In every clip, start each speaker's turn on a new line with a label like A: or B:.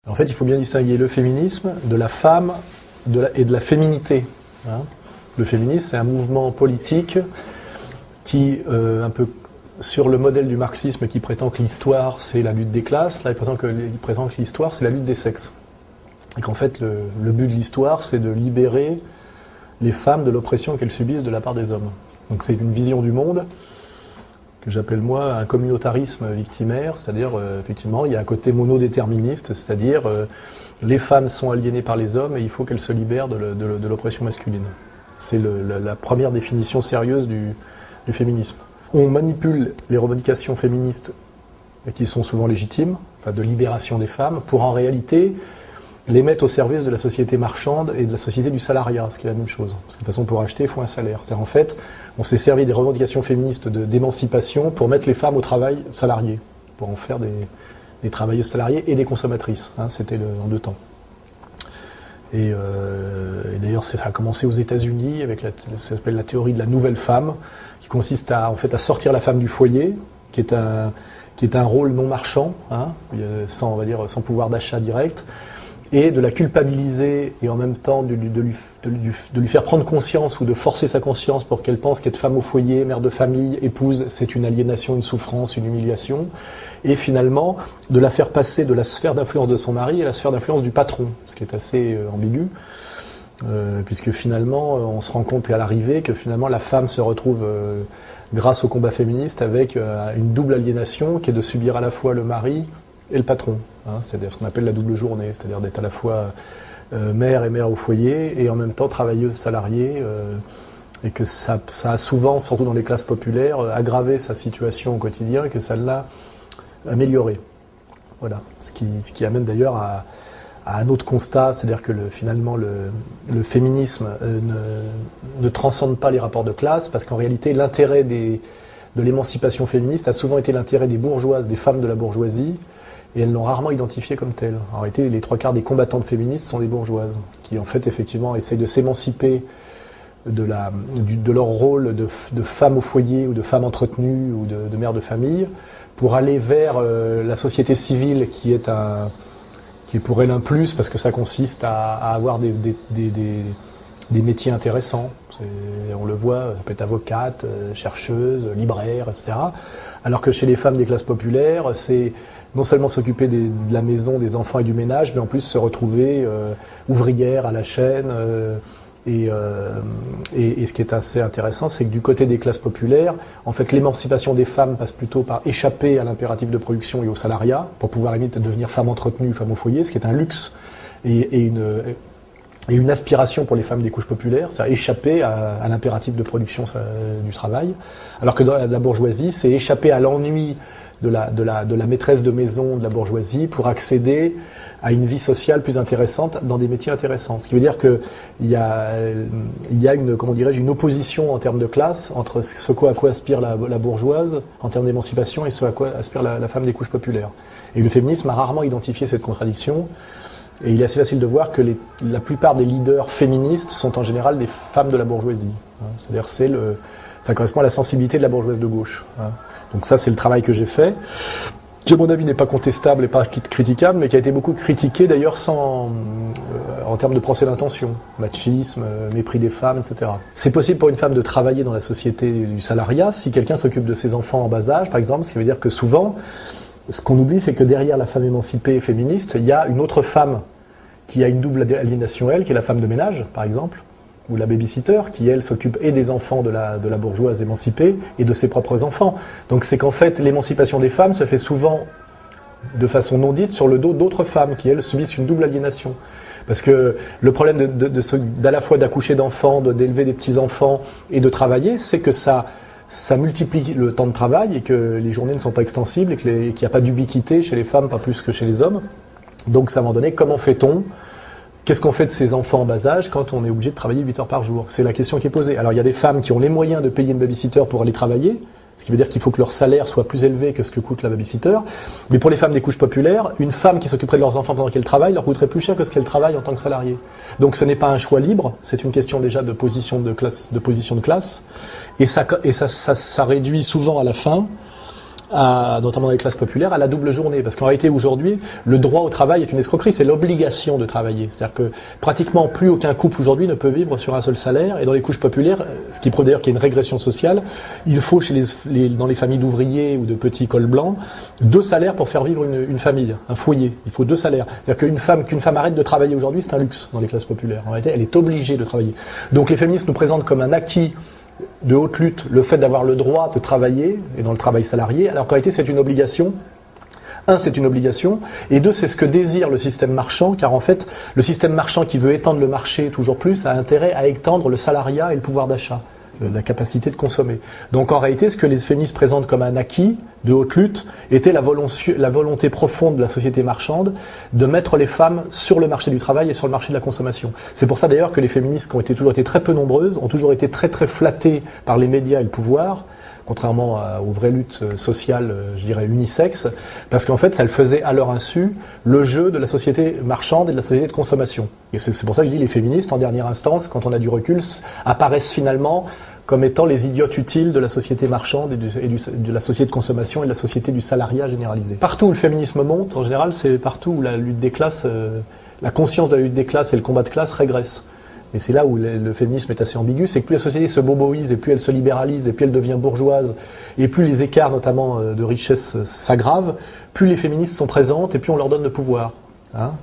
A: En fait, il faut bien distinguer le féminisme de la femme et de la féminité. Le féminisme, c'est un mouvement politique qui, un peu sur le modèle du marxisme, qui prétend que l'histoire, c'est la lutte des classes. Là, il prétend que l'histoire, c'est la lutte des sexes. Et qu'en fait, le but de l'histoire, c'est de libérer les femmes de l'oppression qu'elles subissent de la part des hommes. Donc c'est une vision du monde que j'appelle moi un communautarisme victimaire, c'est-à-dire effectivement il y a un côté monodéterministe, c'est-à-dire les femmes sont aliénées par les hommes et il faut qu'elles se libèrent de l'oppression masculine. C'est la première définition sérieuse du féminisme. On manipule les revendications féministes qui sont souvent légitimes, enfin de libération des femmes, pour en réalité les mettre au service de la société marchande et de la société du salariat, ce qui est la même chose. Parce que de toute façon, pour acheter, il faut un salaire. C'est-à-dire, en fait, on s'est servi des revendications féministes d'émancipation pour mettre les femmes au travail salarié, pour en faire des travailleuses salariées et des consommatrices. C'était en deux temps. Et d'ailleurs, ça a commencé aux États-Unis avec ça s'appelle la théorie de la nouvelle femme, qui consiste à sortir la femme du foyer, qui est un rôle non marchand, sans pouvoir d'achat direct, et de la culpabiliser et en même temps de lui faire prendre conscience ou de forcer sa conscience pour qu'elle pense qu'être femme au foyer, mère de famille, épouse, c'est une aliénation, une souffrance, une humiliation, et finalement de la faire passer de la sphère d'influence de son mari à la sphère d'influence du patron, ce qui est assez ambigu, puisque finalement on se rend compte à l'arrivée que finalement la femme se retrouve grâce au combat féministe avec une double aliénation qui est de subir à la fois le mari et le patron, c'est-à-dire ce qu'on appelle la double journée, c'est-à-dire d'être à la fois mère et mère au foyer et en même temps travailleuse salariée, et que ça a souvent, surtout dans les classes populaires, aggravé sa situation au quotidien et que ça l'a améliorée. Voilà, ce qui amène d'ailleurs à un autre constat, c'est-à-dire que finalement le féminisme ne transcende pas les rapports de classe, parce qu'en réalité l'intérêt de l'émancipation féministe a souvent été l'intérêt des bourgeoises, des femmes de la bourgeoisie, et elles l'ont rarement identifié comme telle. En réalité, les trois quarts des combattantes féministes sont des bourgeoises, qui en fait effectivement essayent de s'émanciper de leur rôle de femme au foyer, ou de femme entretenue, ou de mère de famille, pour aller vers la société civile qui est pour elle un plus, parce que ça consiste à avoir des métiers intéressants. On le voit, ça peut être avocate, chercheuse, libraire, etc. Alors que chez les femmes des classes populaires, c'est non seulement s'occuper de la maison, des enfants et du ménage, mais en plus se retrouver ouvrière à la chaîne. Et ce qui est assez intéressant, c'est que du côté des classes populaires, en fait, l'émancipation des femmes passe plutôt par échapper à l'impératif de production et au salariat, pour pouvoir limite devenir femme entretenue, femme au foyer, ce qui est un luxe et une aspiration pour les femmes des couches populaires, ça a échappé à l'impératif de production du travail, alors que dans la bourgeoisie, c'est échapper à l'ennui de la maîtresse de maison de la bourgeoisie pour accéder à une vie sociale plus intéressante dans des métiers intéressants. Ce qui veut dire qu'il y a une opposition en termes de classe entre à quoi aspire la bourgeoise en termes d'émancipation et ce à quoi aspire la femme des couches populaires. Et le féminisme a rarement identifié cette contradiction. Et il est assez facile de voir que la plupart des leaders féministes sont en général des femmes de la bourgeoisie. C'est-à-dire ça correspond à la sensibilité de la bourgeoise de gauche. Donc ça, c'est le travail que j'ai fait, qui à mon avis n'est pas contestable et pas critiquable, mais qui a été beaucoup critiqué d'ailleurs en termes de procès d'intention, machisme, mépris des femmes, etc. C'est possible pour une femme de travailler dans la société du salariat si quelqu'un s'occupe de ses enfants en bas âge, par exemple, ce qui veut dire que souvent, ce qu'on oublie, c'est que derrière la femme émancipée et féministe, il y a une autre femme qui a une double aliénation, elle, qui est la femme de ménage, par exemple, ou la babysitter, qui, elle, s'occupe et des enfants de la bourgeoise émancipée et de ses propres enfants. Donc c'est qu'en fait, l'émancipation des femmes se fait souvent de façon non dite sur le dos d'autres femmes qui, elles, subissent une double aliénation. Parce que le problème d'à la fois d'accoucher d'enfants, d'élever des petits-enfants et de travailler, c'est que ça multiplie le temps de travail et que les journées ne sont pas extensibles et qu'il n'y a pas d'ubiquité chez les femmes, pas plus que chez les hommes. Donc, à un moment donné, comment fait-on ? Qu'est-ce qu'on fait de ces enfants en bas âge quand on est obligé de travailler 8 heures par jour ? C'est la question qui est posée. Alors, il y a des femmes qui ont les moyens de payer une babysitter pour aller travailler, ce qui veut dire qu'il faut que leur salaire soit plus élevé que ce que coûte la babysitter. Mais pour les femmes des couches populaires, une femme qui s'occuperait de leurs enfants pendant qu'elle travaille leur coûterait plus cher que ce qu'elle travaille en tant que salariée. Donc, ce n'est pas un choix libre, c'est une question déjà de position de classe, et ça réduit souvent à la fin notamment dans les classes populaires, à la double journée. Parce qu'en réalité, aujourd'hui, le droit au travail est une escroquerie, c'est l'obligation de travailler. C'est-à-dire que pratiquement plus aucun couple aujourd'hui ne peut vivre sur un seul salaire. Et dans les couches populaires, ce qui prouve d'ailleurs qu'il y a une régression sociale, il faut dans les familles d'ouvriers ou de petits cols blancs, 2 salaires pour faire vivre une famille, un foyer. Il faut 2 salaires. C'est-à-dire qu'une femme arrête de travailler aujourd'hui, c'est un luxe dans les classes populaires. En réalité, elle est obligée de travailler. Donc les féministes nous présentent comme un acquis de haute lutte le fait d'avoir le droit de travailler, et dans le travail salarié, alors qu'en réalité c'est une obligation. Un, c'est une obligation, et 2, c'est ce que désire le système marchand, car en fait, le système marchand qui veut étendre le marché toujours plus a intérêt à étendre le salariat et le pouvoir d'achat, la capacité de consommer. Donc en réalité, ce que les féministes présentent comme un acquis de haute lutte était la volonté profonde de la société marchande de mettre les femmes sur le marché du travail et sur le marché de la consommation. C'est pour ça d'ailleurs que les féministes, qui ont toujours été très peu nombreuses, ont toujours été très très flattées par les médias et le pouvoir, contrairement aux vraies luttes sociales, je dirais unisexes, parce qu'en fait, elles faisaient à leur insu le jeu de la société marchande et de la société de consommation. Et c'est pour ça que je dis les féministes, en dernière instance, quand on a du recul, apparaissent finalement comme étant les idiotes utiles de la société marchande et de la société de consommation et de la société du salariat généralisé. Partout où le féminisme monte, en général, c'est partout où la lutte des classes, la conscience de la lutte des classes et le combat de classe régressent. Et c'est là où le féminisme est assez ambigu, c'est que plus la société se boboise, et plus elle se libéralise, et plus elle devient bourgeoise, et plus les écarts notamment de richesse s'aggravent, plus les féministes sont présentes, et plus on leur donne le pouvoir. Hein,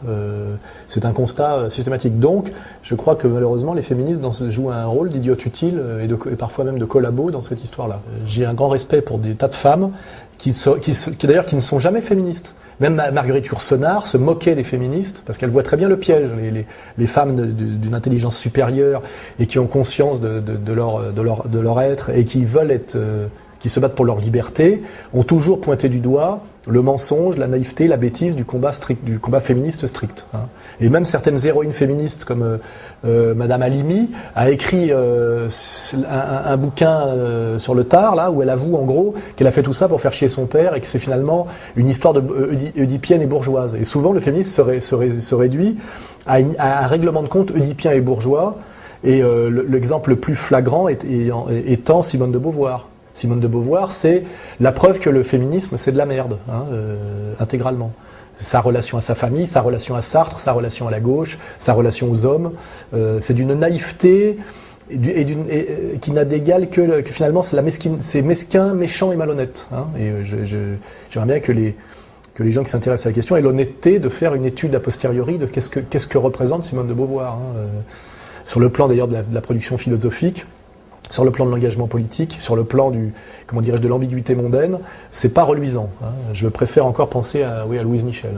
A: c'est un constat systématique. Donc, je crois que malheureusement, les féministes jouent un rôle d'idiote utile et parfois même de collabo dans cette histoire-là. J'ai un grand respect pour des tas de femmes qui ne sont jamais féministes. Même Marguerite Yourcenar se moquait des féministes parce qu'elle voit très bien le piège. Les femmes d'une intelligence supérieure et qui ont conscience de leur être et qui veulent être, qui se battent pour leur liberté, ont toujours pointé du doigt le mensonge, la naïveté, la bêtise du combat féministe strict. Hein. Et même certaines héroïnes féministes comme Madame Halimi a écrit un bouquin sur le tard, là, où elle avoue en gros qu'elle a fait tout ça pour faire chier son père et que c'est finalement une histoire oedipienne et bourgeoise. Et souvent le féminisme se réduit à un règlement de compte oedipien et bourgeois, et l'exemple le plus flagrant étant Simone de Beauvoir. Simone de Beauvoir, c'est la preuve que le féminisme, c'est de la merde, hein, intégralement. Sa relation à sa famille, sa relation à Sartre, sa relation à la gauche, sa relation aux hommes, c'est d'une naïveté qui n'a d'égal que finalement c'est mesquin, méchant et malhonnête. Hein, et j'aimerais bien que les gens qui s'intéressent à la question aient l'honnêteté de faire une étude a posteriori de qu'est-ce que représente Simone de Beauvoir. Hein, sur le plan d'ailleurs de la production philosophique, sur le plan de l'engagement politique, sur le plan de l'ambiguïté mondaine, c'est pas reluisant. Hein. Je préfère encore penser à Louise Michel.